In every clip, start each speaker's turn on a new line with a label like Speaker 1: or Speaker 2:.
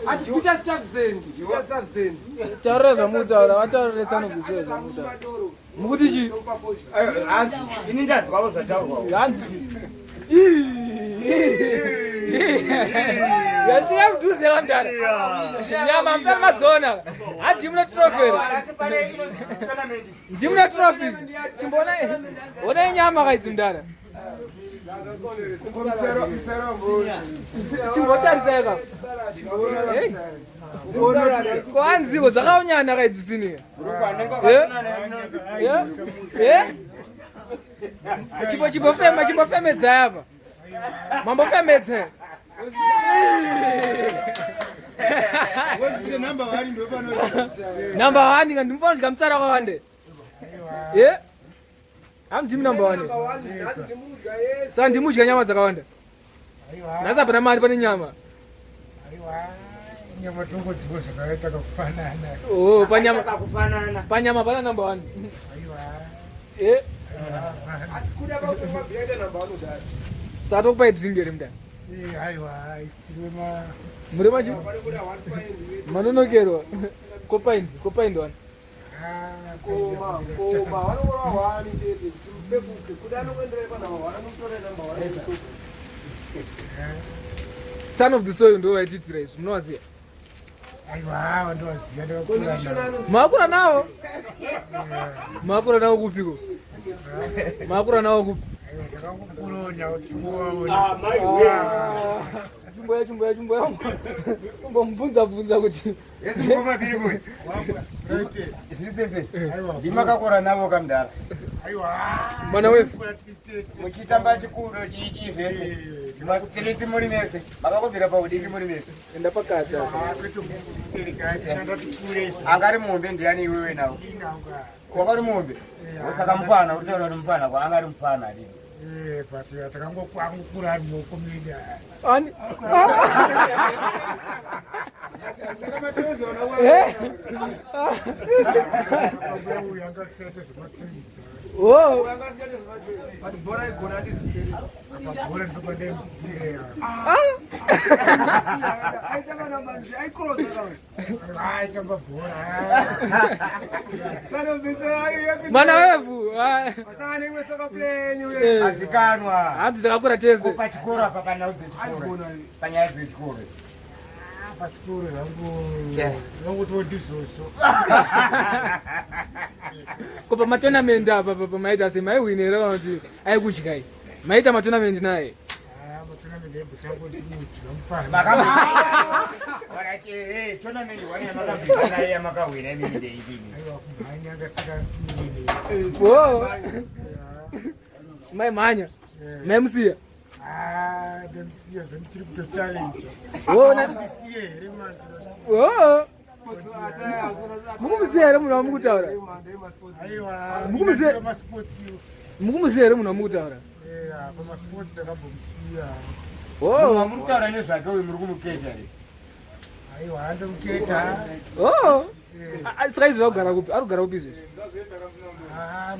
Speaker 1: Ajita staff zendi. Staff zendi.
Speaker 2: Tarora mutaura wataura sana kuzeza mutaura. Mukuti chi?
Speaker 3: Hanzi ini ndadzwa zvataurwa.
Speaker 2: Hanzi. Yashia mduze kamdana. Nyama msana madzona. Hadi muna trophy. Ndimuna trophy. Chimbona ona nyama kaizimdana. Chimbotariseka. Kwanziwo dzakaunyana kaidzisini. Chimbofemedza apa. Mambofemedza. Number 1 ngandimfona ndikamtsara kwawande. Amdimi number 1. Sandimudya nyama dzakawanda. Nasa pana mari pane nyama.
Speaker 4: Nyama tongo dziko zvakaita kufanana.
Speaker 2: Oh, panyama. Panyama pana number 1.
Speaker 1: Kuda kwa brenda number 1 udari.
Speaker 2: Sato kupai drink ere mda.
Speaker 4: Aiwa, istirema.
Speaker 2: Murema chi? Manonokerwa. Kopaindi wana.
Speaker 1: Koma, wanoora wani chete. Mpepuke, kuda anokuendere pana wana mutore number 1.
Speaker 2: Son of the soil ndo waititira izvi munowaziva.
Speaker 4: Aiwa, ndowaziva.
Speaker 2: Makura nawo. Makura nawo kupiko. Makura nawo kupi.
Speaker 4: Ndakakukuronya uchingowaona.
Speaker 2: Chimboya. Kumbomubvunza kuti.
Speaker 3: Ngoma biri kuti. Isisese. Ndimakakora navo kamdala.
Speaker 4: Aiwa.
Speaker 2: Mwana wefu.
Speaker 3: Muchitamba chikudo chichizvese. Masitiriti muri mese. Makakobvira paudiki muri mese.
Speaker 2: Enda pakati.
Speaker 3: Angari mombe ndiani iwewe nawo. Wakari mombe. Saka mufana utaura kuti mufana kwa angari mufana adini.
Speaker 4: Pati atakangokura ari mukomida.
Speaker 2: Ani.
Speaker 1: Saka matozo na
Speaker 2: Oh,
Speaker 1: but bora igona ndizikeri.
Speaker 4: Bora ndikode msire.
Speaker 1: Aitama na manje, aikoroza kawe.
Speaker 4: Aitamba bora.
Speaker 1: Sano bizo
Speaker 2: mwana wefu.
Speaker 1: Asana imwe saka plenyu ye.
Speaker 3: Azikanwa.
Speaker 2: Hanzi dzakakura tese.
Speaker 3: Pachikora pakana udzechikora. Panyaya dzechikora.
Speaker 4: Pasikuru yangu todizoso.
Speaker 2: Kopa matonament apa maita se maiwinera kuti aikudya. Maita matonament naye.
Speaker 4: Matonament ebutango ndikudya mfana.
Speaker 3: Alright, tournament wani makambika naye makawina imini ndeidini.
Speaker 4: Aiwa kumhanya ngasika nini.
Speaker 2: Oh. Manya. Memsiya.
Speaker 4: Demsiya ndiri kuto challenge.
Speaker 2: Oh, na
Speaker 4: Demsiya ere man.
Speaker 2: Oh. Mukumziya ere munhu wamukutaura.
Speaker 4: Aiwa.
Speaker 2: Mukumziya
Speaker 4: masports.
Speaker 2: Mukumziya ere munhu wamukutaura.
Speaker 4: Pamasports ndakambomsiya.
Speaker 2: Oh.
Speaker 3: Murikutaura nezvake uyu muri kumuketa here.
Speaker 4: Aiwa handomuketa.
Speaker 2: Oh. Sikaizira kugara kupi? Arikugara kupi izvezvi?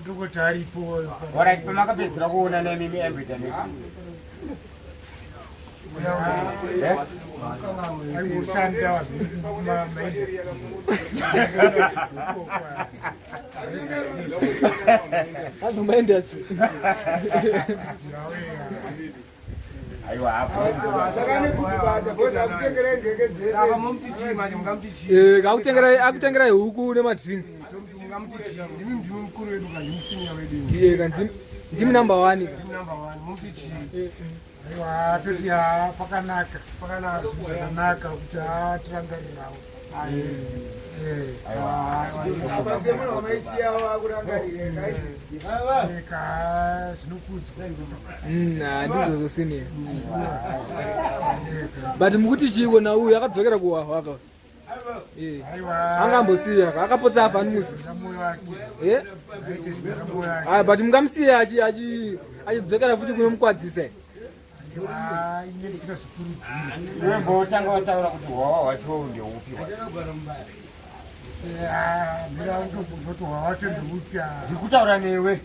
Speaker 4: Ndikoti aripo.
Speaker 3: Alright, pamakapedzera kuona nemimi everytime.
Speaker 4: Aiushanda
Speaker 2: azomaendasi.
Speaker 3: Aiwa hapo.
Speaker 1: Sakane kuti basa boza akutengera ngeke dzese. Saka mumtichi manje mungamtichi.
Speaker 2: Akutengera huku nemadrinks.
Speaker 1: Mungamtichi. Ndimi ndimi mukuru wedu kanyisinya wedu.
Speaker 2: Ndiye kanti ndimi number 1.
Speaker 1: Ndimi number 1 mumtichi.
Speaker 4: Aiwa toti pakanaka kuti tirangarirawo.
Speaker 1: Apa semuna wamaisiya wakurangarire kaisisi.
Speaker 4: Zvinokudza.
Speaker 2: Ndizvo senior. But mukuti chiona uyu akadzokera kuhwahwa aka. Angambosiya akapotsa apa muzi. But mungamsiya achidzokera futi kunomukwadzisa.
Speaker 3: Mbotanga wataura kuti hwawa hwacho ndeupi. Ndikutaura newe.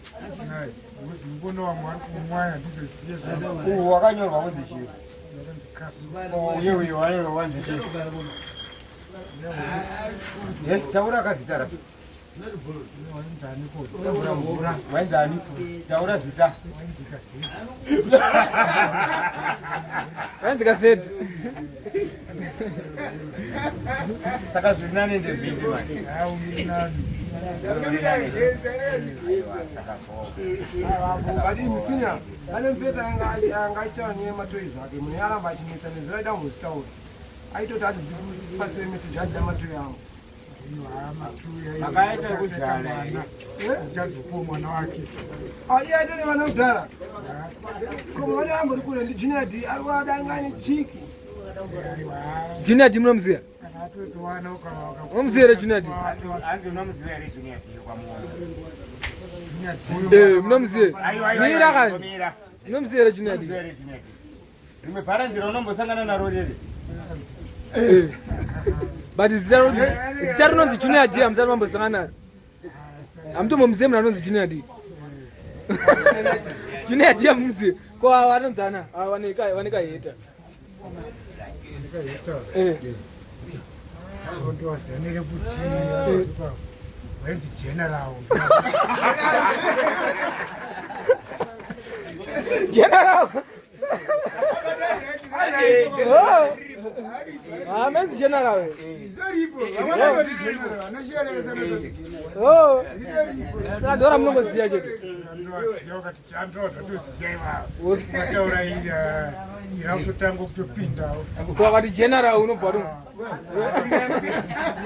Speaker 4: Mbono wamwe ari kumwaya ndizoziye
Speaker 3: wakanyorwa kunzi chii? Uye wanzi taura kazita wanzani taura zita
Speaker 2: wanzi kaseti
Speaker 3: saka zvinane ndezvimbi
Speaker 1: Kadi msinya ane mpeta angaita nye matoi zake mune aramba achimeta nezvaida muzitaura aitoti ati pasire message adda matoi yangu
Speaker 3: akaita kudhara
Speaker 4: uchazopuwa mwana wake
Speaker 1: iye aitone vana kudhara koma vane ambori kure ndi Jinadi ari kuadangani chiki
Speaker 2: Jinadi munomziya munomziya Jinadi
Speaker 3: unomuziva here Jinadi kwamuona
Speaker 2: munomziya mira kani munomziya Jinadi
Speaker 3: rimwe bharandira unombosangana naro rere
Speaker 2: but zita rinonzi Jinadi hamusati mambosangana naro hamutombomuziye munhu anonzi Jinadi Jinadi hamumuziye ko anonzana wanekaheta
Speaker 4: ndiwazanire kuti wenzi general
Speaker 2: menzi general saka ndora munongoziya chete
Speaker 4: ndiwaziya wakati chandozatoziya ivavo irautotango kutopindawo
Speaker 2: wakati general unobva rumwe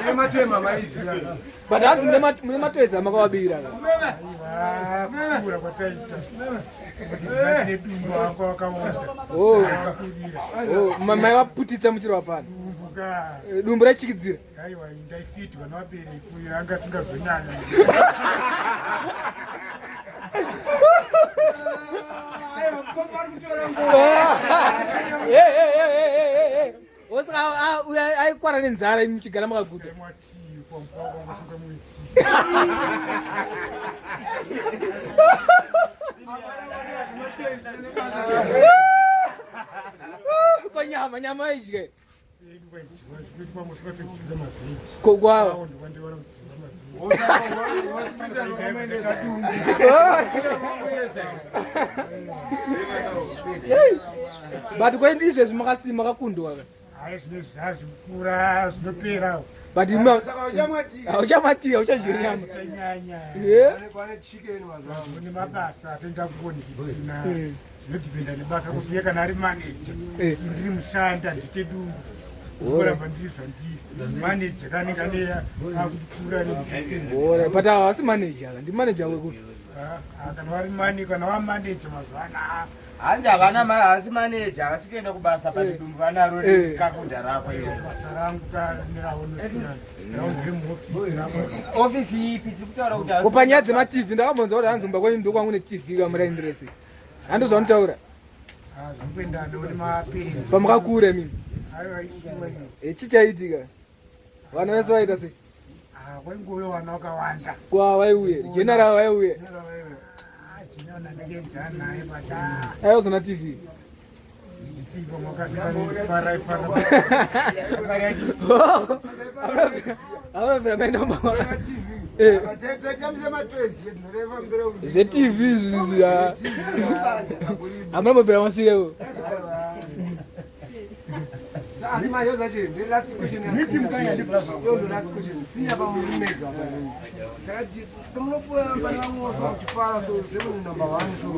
Speaker 1: nematema maiziya
Speaker 2: but hanzi mune matoeza makawabira
Speaker 4: kura kwataita nedumbu wako wakawonda
Speaker 2: mai waputitsa muchiro wapana
Speaker 4: dumbuka
Speaker 2: dumbu rachikidzira
Speaker 4: aiwa ndaifitwa nawabereki anga singazonyanya
Speaker 2: aikwara nenzara imi muchigara makaguta nyama idye kwawa but kwaidi izvezvi makasima makakundwa
Speaker 4: hai zvine zvazvikura zvinopera
Speaker 2: but hauchamatiya hauchadye nyama
Speaker 1: pane chicken mazao
Speaker 4: une mabasa atoenda kuonekina zvinodhipenda nebasa kuziye kana ari maneja ndiri mushanda handite dumbu ndikoramba ndirizva ndiri maneja kanenge ane akuti kura
Speaker 2: nemuzvipinda but hawasi maneja ndimaneja wekuti
Speaker 4: kana vari mani kana wamaneja mazuva anaa
Speaker 3: hanzi havana hasi maneja hasi kuenda kubasa padidumbu vanaro kakunda rako
Speaker 4: basa rangu kaneraonosiyana raundiri muofisi rako
Speaker 3: ofisi ipi tiri kutaura kuti
Speaker 2: panyaya dzematv ndakambonza kuti hanzi mumba kwenyu ndokwangu netv kamuraindirese handozva nitaura
Speaker 4: zvinokuendana nemapenzi
Speaker 2: pamukakura mimi
Speaker 4: aiwa isiwa iyo
Speaker 2: chichaitika vana vese vaita sei
Speaker 4: kwaingoyo vana vakawanda
Speaker 2: kwa vaiuye general vaiuye
Speaker 4: jinaona ndakenzana naye but
Speaker 2: aizona tv
Speaker 4: ndipo mwakasikaniparaiparaitamse
Speaker 1: matwezi
Speaker 2: zvetv izvizi hamunambobvira masvirewo
Speaker 1: asi mayo zacho ndiri last question yondo last question siya pamumega takati tomunopuwa mbari vamwosa kuchifara so zvemunhu number 1 so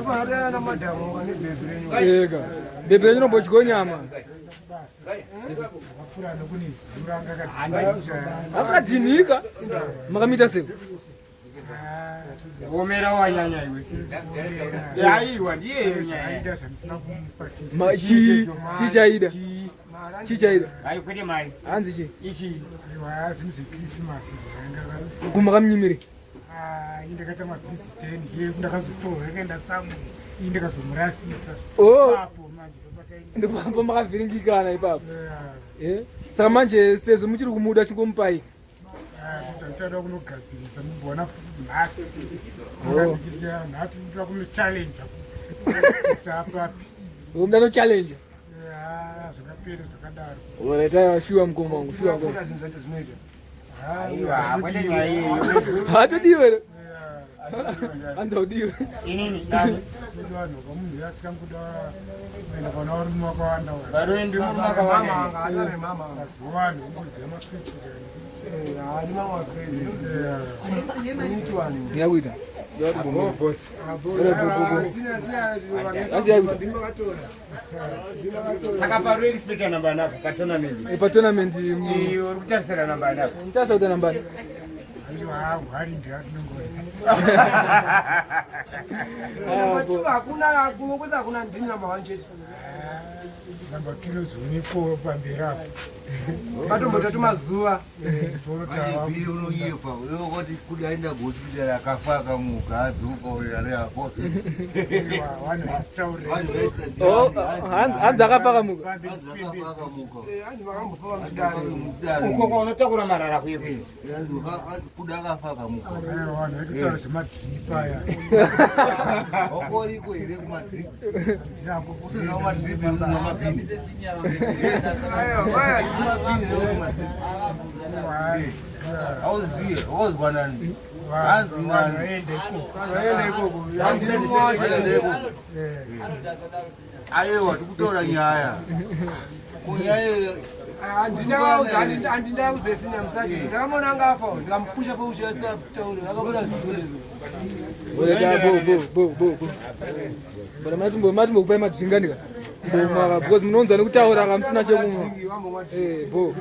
Speaker 1: upanatana namadhamu ane bhebhi renyu
Speaker 2: ega bhebhi renyu nombodyiwo nyama
Speaker 4: akapfuura nokune zuranga
Speaker 2: akadhinika makamita sei
Speaker 3: omera wanyanya iwe aiwa ndiyeyo nyaya
Speaker 4: aida zvandisina kumupa
Speaker 2: chichaida chichaida
Speaker 3: ai kwete mari
Speaker 2: hanzi chi
Speaker 3: ichi
Speaker 4: aiwa zvinhu zvekrisimasi zvaanga
Speaker 2: kumakamunyimiri
Speaker 4: indakaita mabhisi 10 ye ndakazotorwa yakaenda samu ii ndakazomurasisa apo manje
Speaker 2: ndopamba makavhiringikana ipapo saka manje sezvo muchiri kumuda chingomupai
Speaker 4: tichada kunogadzirisa mubona nhasi nhasi toda kunochalenja kuti apapi
Speaker 2: muda nochalenja
Speaker 4: zvakapera zvakadaro.
Speaker 2: Waletai shuwa mkoma wangu, shuwa mkoma.
Speaker 1: Kuna zvinhu zvacho zvinoita.
Speaker 3: Aiwa, kwete nyaya iyo.
Speaker 2: Hatodiwe. Anza udiwe.
Speaker 3: Inini nani?
Speaker 4: Vanhu vamunhu yasikanguda kuenda pana varume vakawanda.
Speaker 3: Varume
Speaker 1: Mama anga atore mama anga.
Speaker 4: Vanhu vomboziva makrisi.
Speaker 1: Hari mama wakrisi. Nito wani.
Speaker 2: Ngiyakuita.
Speaker 4: Boss.
Speaker 3: Saka paru expect namba nako pa tournament.
Speaker 2: Pa tournament
Speaker 3: Uri kutarisira namba nako.
Speaker 2: Mtasa uta namba.
Speaker 4: Hari ndiyatinongora.
Speaker 1: Hakuna kunokweza hakuna ndini namba 1 chete.
Speaker 4: Namba kilozoniko pamberi apo.
Speaker 1: Matombotatu mazuva.
Speaker 5: Magribhi unoyepa woti kudaenda kuhospital akafa akamuka adzoka ari apo.
Speaker 2: Hanzi akapakamuka.
Speaker 1: Hanzi vakambofa mudare.
Speaker 3: Uko unotakura marara kuye.
Speaker 5: Kuda akafa akamuka.
Speaker 4: Vanhu vekutaura zvemadhiripi aya.
Speaker 5: Wakoriko here kumadhiripi?
Speaker 4: Ndinako
Speaker 5: Usina kumadhiripi unamapini. Auziye, auzwa nani? Hanzi nani?
Speaker 1: Vaenda ikoko. Hanzi nemwasha.
Speaker 5: Aiwa, tikutaura nyaya. Kunyaya
Speaker 1: handinda kudzesina musaji ndakamona anga afa ndikamupusha pausha asina kutaura akabuda zvizolezo.
Speaker 2: Bora matimbokupai madzinganika. Boma because munonza nekutaura kamsina chekumwa. Bo.